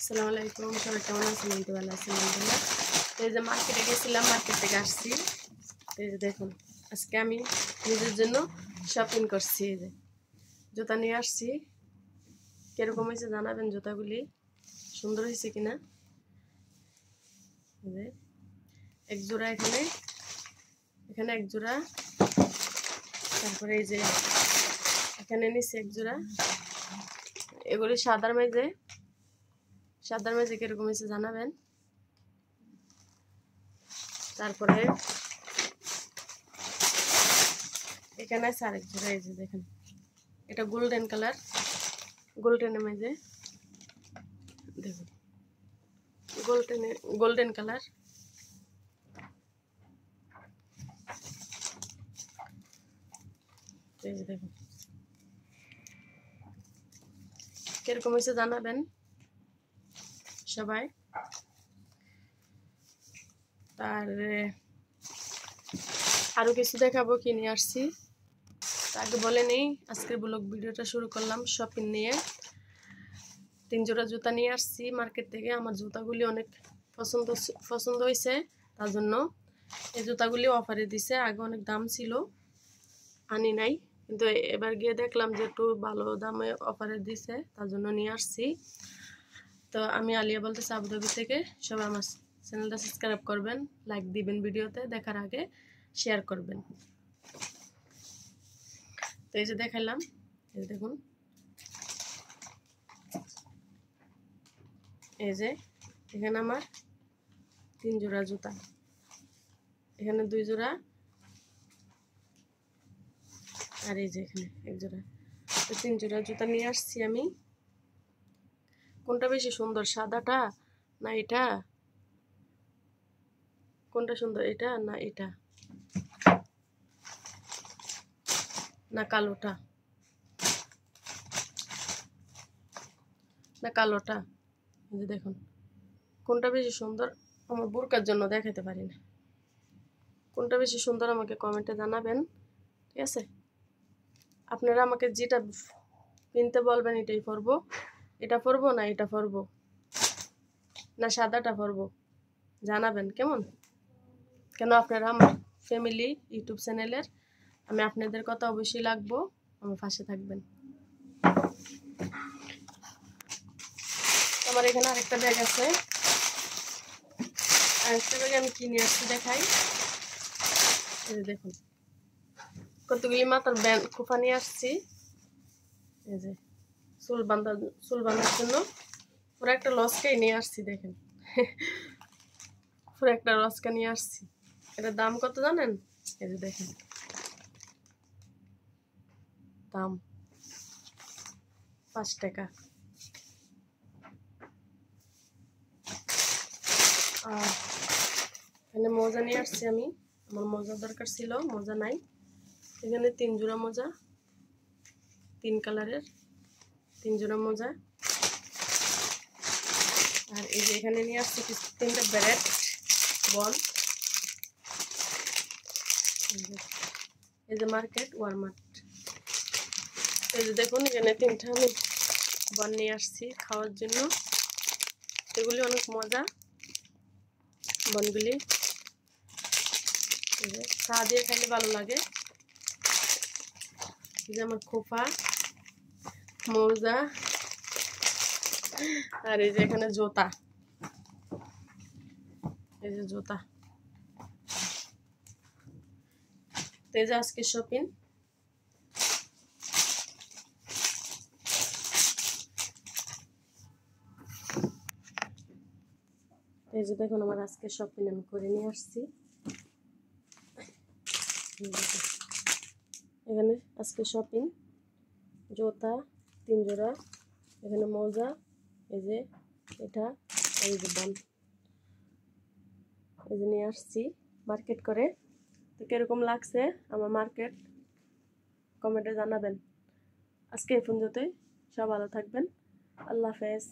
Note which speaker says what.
Speaker 1: আসসালামু আলাইকুম, সবাই কেমন আছেন? আমি তো ভালো আছি আলহামদুলিল্লাহ। তো এই যে মার্কেটে গেছিলাম, মার্কেট থেকে আসছি। তো এই যে দেখুন, আজকে আমি নিজের জন্য শপিং করছি। এই যে জুতা নিয়ে আসছি, কিরকম হয়েছে জানাবেন, জুতাগুলি সুন্দর হয়েছে কিনা। এই যে এক জোড়া, এখানে এক জোড়া, তারপরে এই যে এখানে নিচে এক জোড়া। এগুলি সাদার মেজে কিরকম হয়েছে জানাবেন। তারপরে এখানে আছে আরেক জোড়া। এই যে দেখেন, এটা গোল্ডেন কালার, গোল্ডেনের মেজে দেখুন, গোল্ডেন কালার। এই যে দেখুন কিরকম হয়েছে জানাবেন সবাই। তার আরো কিছু দেখাবো, কিনে আসছি। আগে বলে নেই, আজকের ব্লগ ভিডিওটা শুরু করলাম শপিং নিয়ে। 3 জোড়া জুতা নিয়ে আসছি মার্কেট থেকে। আমার জুতাগুলি অনেক পছন্দ হয়েছে, তার জন্য এই জুতাগুলি অফারে দিছে। আগে অনেক দাম ছিল, আনি নাই, কিন্তু এবার গিয়ে দেখলাম যে একটু ভালো দামে অফারে দিছে, তার জন্য নিয়ে আসছি। তো আমি আলিয়া বলতেছি আবুধাবি থেকে। সবাই আমার চ্যানেলটা সাবস্ক্রাইব করবেন, লাইক দিবেন, ভিডিওতে দেখার আগে শেয়ার করবেন। তো এই যে দেখালাম, এই যে দেখুন, এই যে এখানে আমার 3 জোড়া জুতা, এখানে 2 জোড়া, আর এই যে এখানে এক জোড়া। তো 3 জোড়া জুতা নিয়ে আসছি আমি। কোনটা বেশি সুন্দর, সাদাটা না এটা? কোনটা সুন্দর, এটা না এটা, না কালোটা, না কালোটা? এই যে দেখুন কোনটা বেশি সুন্দর। আমার বোরকার জন্য দেখাতে পারি না। কোনটা বেশি সুন্দর আমাকে কমেন্টে জানাবেন, ঠিক আছে? আপনারা আমাকে যেটা কিনতে বলবেন এটাই পরবো। এটা পরবো না এটা পরবো, না সাদাটা পরবো, জানাবেন কেমন। কেন আপনারা আমার ফ্যামিলি ইউটিউব চ্যানেলের, আমি আপনাদের কথা অবশ্যই লাগবো, আমার পাশে থাকবেন। আমার এখানে আরেকটা ব্যাগ আছে, আরেকটা ব্যাগ আমি কিনে আসছি, দেখাই। এই যে দেখুন কতগুলি মাথার ব্যান্ড খোপা নিয়ে আসছি। এই যে চুল বাঁধার জন্য পুরো একটা লস্কাই নিয়ে আসছি। দেখেন পুরো একটা লস্কা নিয়ে আসছি। এটার দাম কত জানেন? এই যে দেখেন, দাম 5 টাকা। আর এখানে মোজা নিয়ে আসছি আমি, আমার মোজা দরকার ছিল, মোজা নাই। এখানে 3 জোড়া মোজা, 3 কালারের 3 জোড়া মোজা। আর এই যে এখানে নিয়ে আসছি 3টা ব্যারেট বল। এই যে মার্কেট ওয়ালমার্ট। এই যে দেখুন এখানে 3টা আমি বল নিয়ে আসছি খাওয়ার জন্য। এগুলি অনেক মজা বনগুলি, এই যে চা দিয়ে খাইলে ভালো লাগে। এই যে আমার খোপা, মোজা, আর এই যে এখানে জুতা, এই যে জুতা। তো এই যে আজকে শপিং। এই যে দেখুন আমার আজকে শপিং আমি করে নিয়ে আসছি। এখানে আজকে শপিং, জুতা 3 জোড়া, এখানে মোজা, এই যে এটা, এই যে বল, এই যে নিয়ে আসছি মার্কেট করে। তো কিরকম লাগছে আমার মার্কেট কমেন্টে জানাবেন। আজকে এই পর্যন্তই, সব ভালো থাকবেন, আল্লাহ হাফেজ।